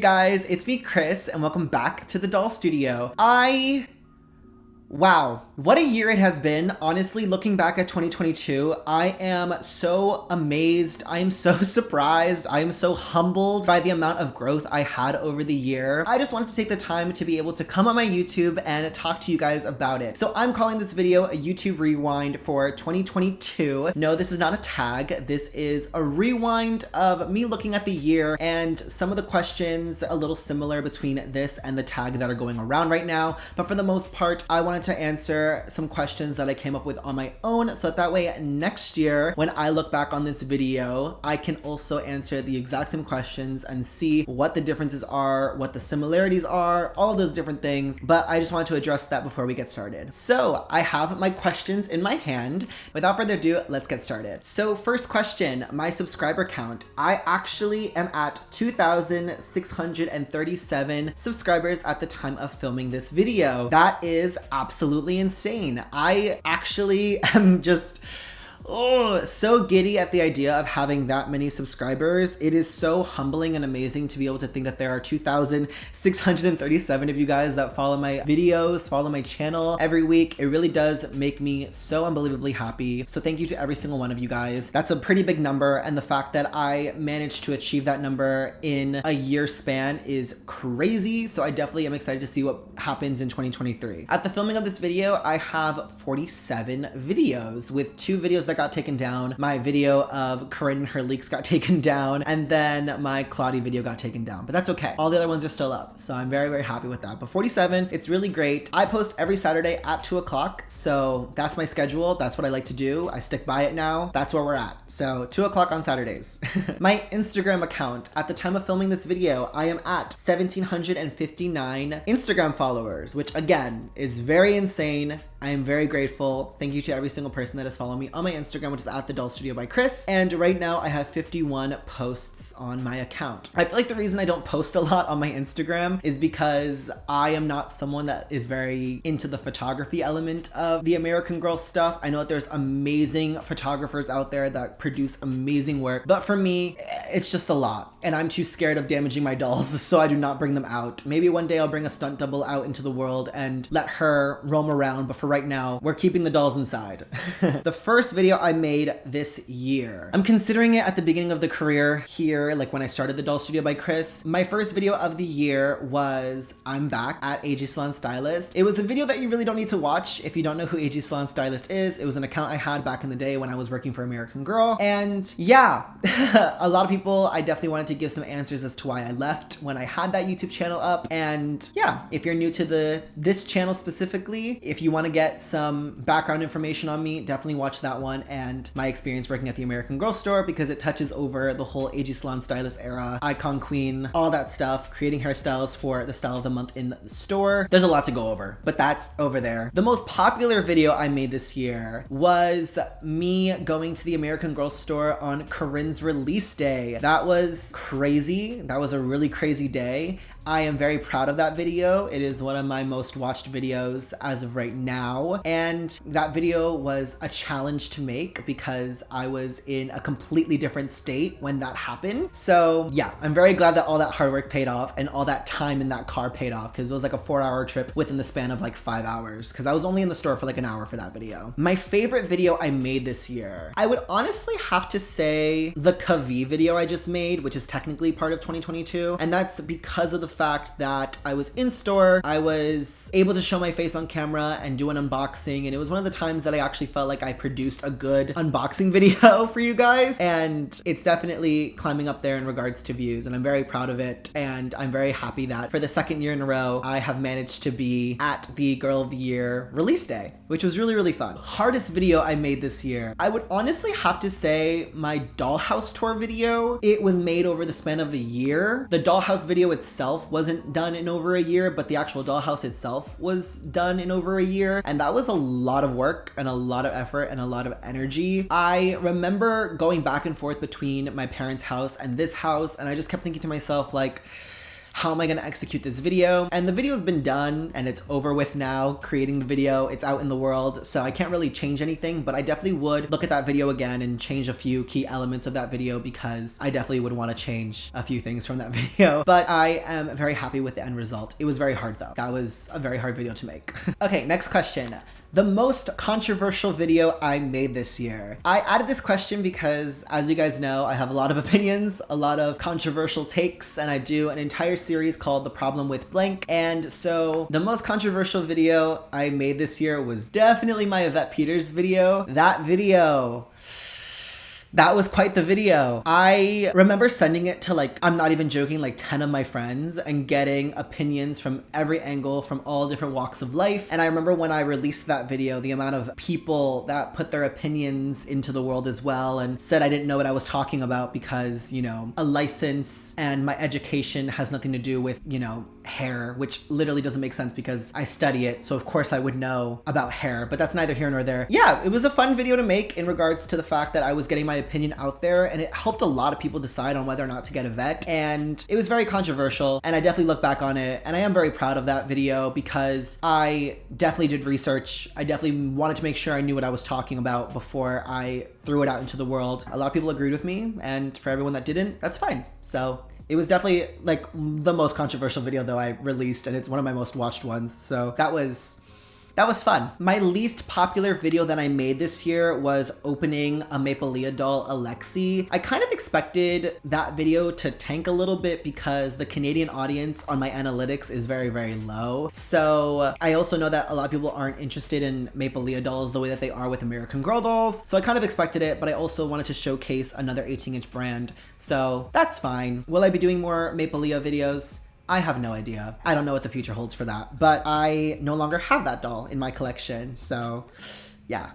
guys, it's me, Chris, and welcome back to the Doll Studio. Wow, what a year it has been. Honestly, looking back at 2022, I am so amazed. I am so surprised. I am so humbled by the amount of growth I had over the year. I just wanted to take the time to be able to come on my YouTube and talk to you guys about it. So I'm calling this video a YouTube rewind for 2022. No, this is not a tag. This is a rewind of me looking at the year and some of the questions a little similar between this and the tag that are going around right now. But for the most part, I wanted to answer some questions that I came up with on my own, so that way next year when I look back on this video, I can also answer the exact same questions and see what the differences are, what the similarities are, all of those different things. But I just wanted to address that before we get started. So I have my questions in my hand. Without further ado, let's get started. So first question, my subscriber count. I actually am at 2,637 subscribers at the time of filming this video. That is absolutely insane. I actually am just so giddy at the idea of having that many subscribers. It is so humbling and amazing to be able to think that there are 2,637 of you guys that follow my videos, follow my channel every week. It really does make me so unbelievably happy. So thank you to every single one of you guys. That's a pretty big number, and the fact that I managed to achieve that number in a year span is crazy. So I definitely am excited to see what happens in 2023. At the filming of this video, I have 47 videos, with 2 videos that got taken down. My video of Corinne and her leaks got taken down, and then my Claudia video got taken down, but that's okay. All the other ones are still up, so I'm very, very happy with that. But 47, it's really great. I post every Saturday at 2 o'clock, so that's my schedule. That's what I like to do. I stick by it now. That's where we're at. So 2 o'clock on Saturdays. My Instagram account, at the time of filming this video, I am at 1,759 Instagram followers, which again is very insane. I am very grateful. Thank you to every single person that has followed me on my Instagram, which is at the Doll Studio by Chris. And right now I have 51 posts on my account. I feel like the reason I don't post a lot on my Instagram is because I am not someone that is very into the photography element of the American Girl stuff. I know that there's amazing photographers out there that produce amazing work, but for me, it's just a lot. And I'm too scared of damaging my dolls, so I do not bring them out. Maybe one day I'll bring a stunt double out into the world and let her roam around, but for right now, we're keeping the dolls inside. The first video I made this year, I'm considering it at the beginning of the career here, like when I started the Doll Studio by Chris. My first video of the year was I'm back at AG Salon Stylist. It was a video that you really don't need to watch if you don't know who AG Salon Stylist is. It was an account I had back in the day when I was working for American Girl. And yeah, a lot of people, I definitely wanted to give some answers as to why I left when I had that YouTube channel up. And yeah, if you're new to this channel specifically, if you want to get some background information on me, definitely watch that one and my experience working at the American Girl store, because it touches over the whole AG Salon Stylist era, icon queen, all that stuff, creating hairstyles for the style of the month in the store. There's a lot to go over, but that's over there. The most popular video I made this year was me going to the American Girl store on Corinne's release day. That was crazy. That was a really crazy day. I am very proud of that video. It is one of my most watched videos as of right now. And that video was a challenge to make because I was in a completely different state when that happened. So yeah, I'm very glad that all that hard work paid off and all that time in that car paid off, because it was like a 4-hour trip within the span of like 5 hours, because I was only in the store for like an hour for that video. My favorite video I made this year, I would honestly have to say the Kavi video I just made, which is technically part of 2022. And that's because of the fact that I was in store, I was able to show my face on camera and do an unboxing, and it was one of the times that I actually felt like I produced a good unboxing video for you guys, and it's definitely climbing up there in regards to views, and I'm very proud of it. And I'm very happy that for the second year in a row, I have managed to be at the Girl of the Year release day, which was really, really fun. Hardest video I made this year, I would honestly have to say my Dollhouse tour video. It was made over the span of a year. The Dollhouse video itself wasn't done in over a year, but the actual dollhouse itself was done in over a year. And that was a lot of work and a lot of effort and a lot of energy. I remember going back and forth between my parents' house and this house, and I just kept thinking to myself, like, how am I gonna execute this video? And the video's been done and it's over with now, creating the video, it's out in the world, so I can't really change anything, but I definitely would look at that video again and change a few key elements of that video because I definitely would want to change a few things from that video. But I am very happy with the end result. It was very hard though. That was a very hard video to make. Okay, next question. The most controversial video I made this year. I added this question because, as you guys know, I have a lot of opinions, a lot of controversial takes, and I do an entire series called The Problem with Blank. And so the most controversial video I made this year was definitely my Yvette Peters video. That was quite the video. I remember sending it to like, I'm not even joking, like 10 of my friends and getting opinions from every angle from all different walks of life. And I remember when I released that video, the amount of people that put their opinions into the world as well and said I didn't know what I was talking about because, you know, a license and my education has nothing to do with, you know, hair, which literally doesn't make sense because I study it. So of course I would know about hair, but that's neither here nor there. Yeah, it was a fun video to make in regards to the fact that I was getting my opinion out there and it helped a lot of people decide on whether or not to get a vet. And it was very controversial and I definitely look back on it and I am very proud of that video because I definitely did research. I definitely wanted to make sure I knew what I was talking about before I threw it out into the world. A lot of people agreed with me and for everyone that didn't, that's fine. So it was definitely like the most controversial video though I released and it's one of my most watched ones. So that was fun. My least popular video that I made this year was opening a Mapelia doll, Alexi. I kind of expected that video to tank a little bit because the Canadian audience on my analytics is very, very low. So I also know that a lot of people aren't interested in Mapelia dolls the way that they are with American Girl dolls. So I kind of expected it, but I also wanted to showcase another 18-inch brand. So that's fine. Will I be doing more Mapelia videos? I have no idea. I don't know what the future holds for that, but I no longer have that doll in my collection, so yeah.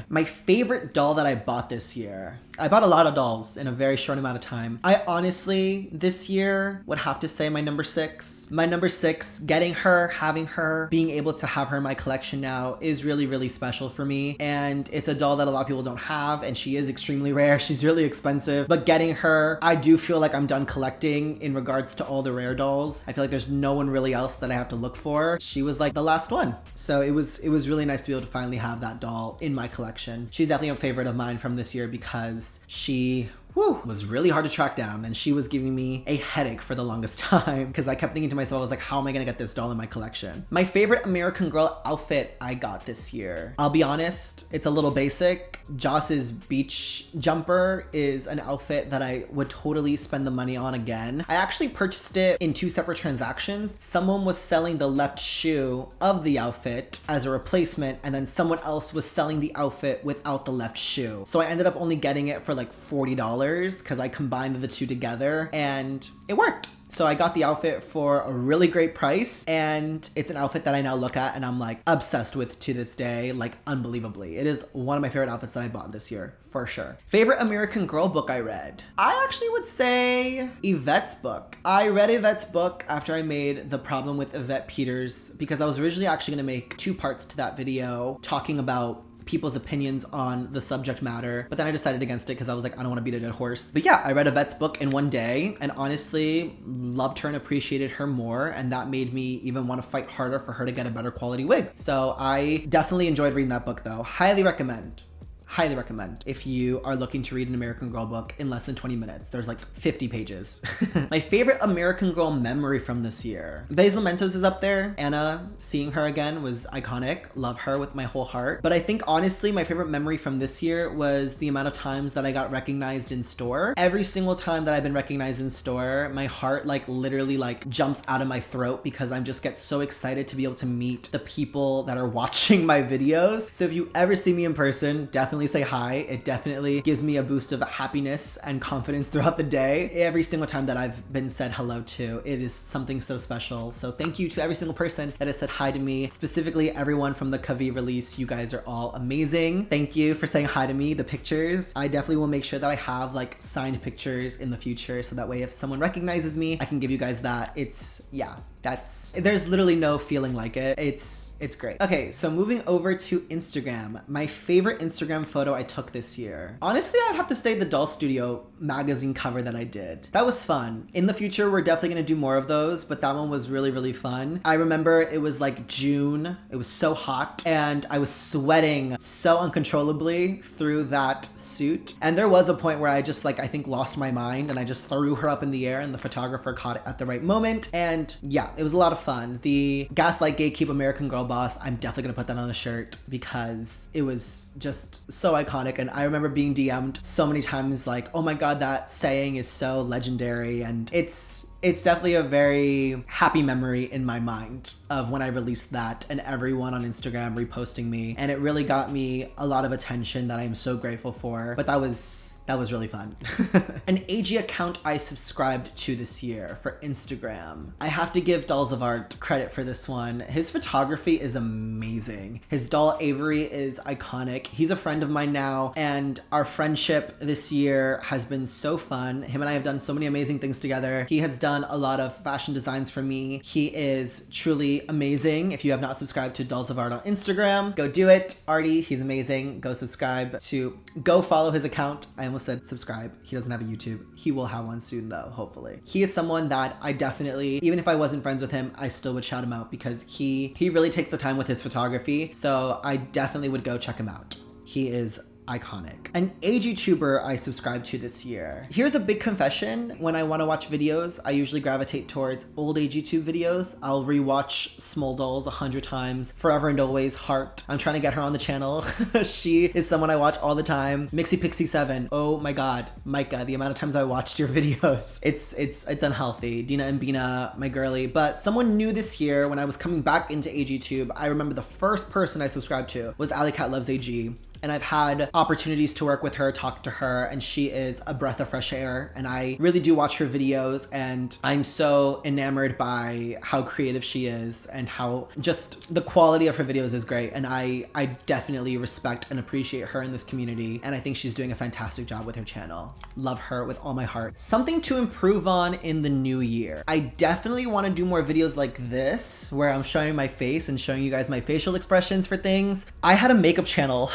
My favorite doll that I bought this year. I bought a lot of dolls in a very short amount of time. I honestly, this year, would have to say my number 6. My number 6, getting her, having her, being able to have her in my collection now is really, really special for me. And it's a doll that a lot of people don't have, and she is extremely rare. She's really expensive, but getting her, I do feel like I'm done collecting in regards to all the rare dolls. I feel like there's no one really else that I have to look for. She was like the last one. So it was really nice to be able to finally have that doll in my collection. She's definitely a favorite of mine from this year because she was really hard to track down and she was giving me a headache for the longest time because I kept thinking to myself, I was like, how am I gonna get this doll in my collection? My favorite American Girl outfit I got this year. I'll be honest, it's a little basic. Joss's beach jumper is an outfit that I would totally spend the money on again. I actually purchased it in 2 separate transactions. Someone was selling the left shoe of the outfit as a replacement and then someone else was selling the outfit without the left shoe. So I ended up only getting it for like $40 because I combined the 2 together and it worked. So I got the outfit for a really great price and it's an outfit that I now look at and I'm like obsessed with to this day, like unbelievably. It is one of my favorite outfits that I bought this year, for sure. Favorite American Girl book I read? I actually would say Yvette's book. I read Yvette's book after I made The Problem with Yvette Peters because I was originally actually gonna make 2 parts to that video talking about people's opinions on the subject matter, but then I decided against it because I was like, I don't want to beat a dead horse. But yeah, I read Yvette's book in one day and honestly loved her and appreciated her more, and that made me even want to fight harder for her to get a better quality wig. So I definitely enjoyed reading that book though. Highly recommend. Highly recommend if you are looking to read an American Girl book in less than 20 minutes. There's like 50 pages. My favorite American Girl memory from this year. Basil Mentos is up there. Anna, seeing her again was iconic. Love her with my whole heart. But I think honestly, my favorite memory from this year was the amount of times that I got recognized in store. Every single time that I've been recognized in store, my heart like literally like jumps out of my throat because I just get so excited to be able to meet the people that are watching my videos. So if you ever see me in person, definitely say hi. It definitely gives me a boost of happiness and confidence throughout the day. Every single time that I've been said hello to, it is something so special. So thank you to every single person that has said hi to me, specifically everyone from the Kavi release. You guys are all amazing. Thank you for saying hi to me, the pictures. I definitely will make sure that I have like signed pictures in the future so that way if someone recognizes me, I can give you guys that. It's, yeah. There's literally no feeling like it. It's great. Okay, so moving over to Instagram, my favorite Instagram photo I took this year. Honestly, I'd have to say the Doll Studio magazine cover that I did. That was fun. In the future, we're definitely gonna do more of those, but that one was really, really fun. I remember it was like June. It was so hot and I was sweating so uncontrollably through that suit. And there was a point where I just I think lost my mind and I just threw her up in the air and the photographer caught it at the right moment. And yeah, it was a lot of fun. The Gaslight Gatekeep American Girl Boss, I'm definitely gonna put that on a shirt because it was just so iconic. And I remember being DM'd so many times like, oh my God, that saying is so legendary. And it's definitely a very happy memory in my mind of when I released that and everyone on Instagram reposting me. And it really got me a lot of attention that I'm so grateful for. But that was really fun. An AG account I subscribed to this year for Instagram. I have to give Dolls of Art credit for this one. His photography is amazing. His doll Avery is iconic. He's a friend of mine now, and our friendship this year has been so fun. Him and I have done so many amazing things together. He has done a lot of fashion designs for me. He is truly amazing. If you have not subscribed to Dolls of Art on Instagram, go do it. Artie, he's amazing. Go follow his account. I almost said subscribe. He doesn't have a YouTube. He will have one soon though, hopefully. He is someone that I definitely, even if I wasn't friends with him, I still would shout him out because he really takes the time with his photography. So I definitely would go check him out. He is iconic. An AGTuber I subscribed to this year. Here's a big confession. When I want to watch videos, I usually gravitate towards old AGTube videos. I'll rewatch Small Dolls 100 times. Forever and Always Heart. I'm trying to get her on the channel. She is someone I watch all the time. Mixie Pixie 7. Oh my God. Micah, the amount of times I watched your videos. It's unhealthy. Dina and Bina, my girly. But someone new this year when I was coming back into AGTube, I remember the first person I subscribed to was Alley Cat Loves AG. And I've had opportunities to work with her, talk to her, and she is a breath of fresh air. And I really do watch her videos, and I'm so enamored by how creative she is and how just the quality of her videos is great. And I definitely respect and appreciate her in this community. And I think she's doing a fantastic job with her channel. Love her with all my heart. Something to improve on in the new year. I definitely want to do more videos like this, where I'm showing my face and showing you guys my facial expressions for things. I had a makeup channel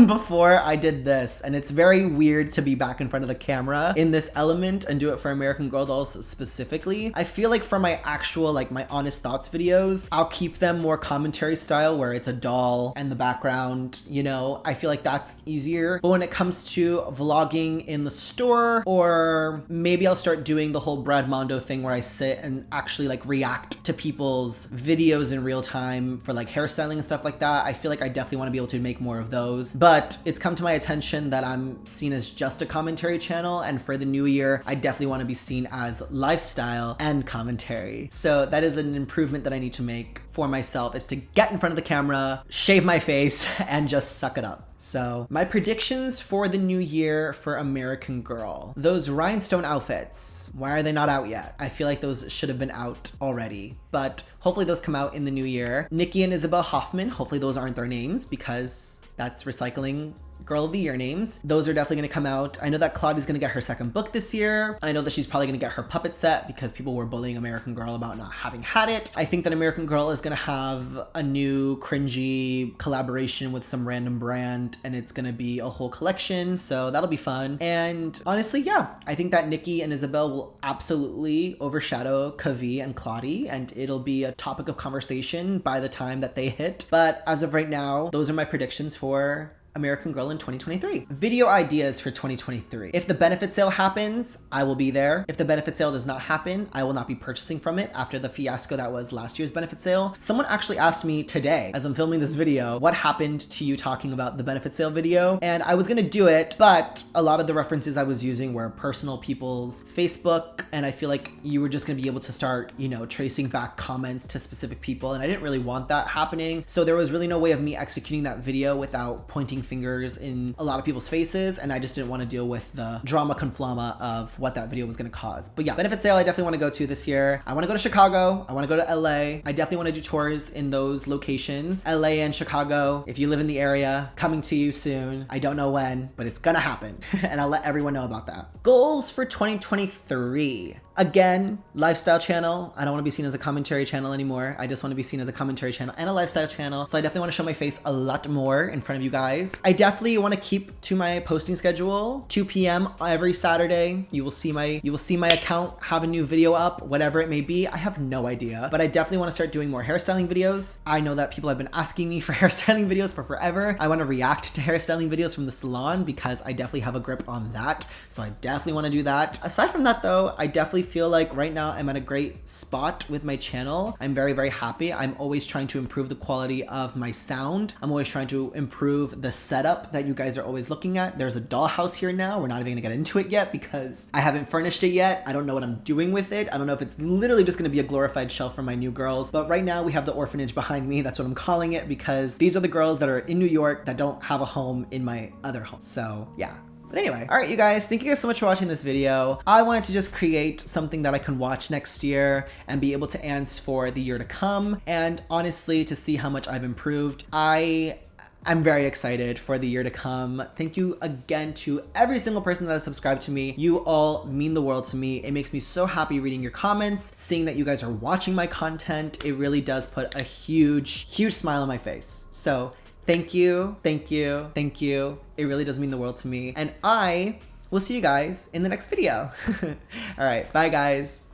before I did this, and it's very weird to be back in front of the camera in this element and do it for American Girl Dolls specifically. I feel like for my actual, my honest thoughts videos, I'll keep them more commentary style where it's a doll and the background, I feel like that's easier. But when it comes to vlogging in the store, or maybe I'll start doing the whole Brad Mondo thing where I sit and actually react to people's videos in real time for hairstyling and stuff like that, I feel like I definitely want to be able to make more of those. But it's come to my attention that I'm seen as just a commentary channel, and for the new year, I definitely want to be seen as lifestyle and commentary. So that is an improvement that I need to make for myself, is to get in front of the camera, shave my face, and just suck it up. So my predictions for the new year for American Girl. Those rhinestone outfits, why are they not out yet? I feel like those should have been out already, but hopefully those come out in the new year. Nikki and Isabel Hoffman, hopefully those aren't their names because that's recycling Girl of the Year names. Those are definitely going to come out. I know that Claudia's going to get her second book this year. I know that she's probably going to get her puppet set because people were bullying American Girl about not having had it. I think that American Girl is going to have a new cringy collaboration with some random brand, and it's going to be a whole collection, so that'll be fun. And honestly, yeah, I think that Nikki and Isabel will absolutely overshadow Kavi and Claudie, and it'll be a topic of conversation by the time that they hit. But as of right now, those are my predictions for American Girl in 2023. Video ideas for 2023. If the benefit sale happens, I will be there. If the benefit sale does not happen, I will not be purchasing from it after the fiasco that was last year's benefit sale. Someone actually asked me today, as I'm filming this video, what happened to you talking about the benefit sale video? And I was gonna do it, but a lot of the references I was using were personal people's Facebook, and I feel like you were just gonna be able to start, tracing back comments to specific people, and I didn't really want that happening. So there was really no way of me executing that video without pointing fingers in a lot of people's faces, and I just didn't want to deal with the drama conflama of what that video was going to cause. But yeah, benefit sale I definitely want to go to this year. I want to go to Chicago. I want to go to LA. I definitely want to do tours in those locations. LA and Chicago, if you live in the area, coming to you soon. I don't know when, but it's gonna happen. And I'll let everyone know about that. Goals for 2023. Again, lifestyle channel. I don't want to be seen as a commentary channel anymore. I just want to be seen as a commentary channel and a lifestyle channel. So I definitely want to show my face a lot more in front of you guys. I definitely want to keep to my posting schedule. 2 p.m. every Saturday. You will see my account have a new video up, whatever it may be. I have no idea, but I definitely want to start doing more hairstyling videos. I know that people have been asking me for hairstyling videos for forever. I want to react to hairstyling videos from the salon because I definitely have a grip on that. So I definitely want to do that. Aside from that though, I definitely feel like right now I'm at a great spot with my channel. I'm very, very happy. I'm always trying to improve the quality of my sound. I'm always trying to improve the setup that you guys are always looking at. There's a dollhouse here now. We're not even gonna get into it yet because I haven't furnished it yet. I don't know what I'm doing with it. I don't know if it's literally just gonna be a glorified shelf for my new girls. But right now we have the orphanage behind me. That's what I'm calling it because these are the girls that are in New York that don't have a home in my other home. So yeah. But anyway, all right, you guys, thank you guys so much for watching this video. I wanted to just create something that I can watch next year and be able to answer for the year to come. And honestly, to see how much I've improved. I'm very excited for the year to come. Thank you again to every single person that has subscribed to me. You all mean the world to me. It makes me so happy reading your comments, seeing that you guys are watching my content. It really does put a huge, huge smile on my face. So thank you, thank you, thank you. It really does mean the world to me. And I will see you guys in the next video. All right, bye guys.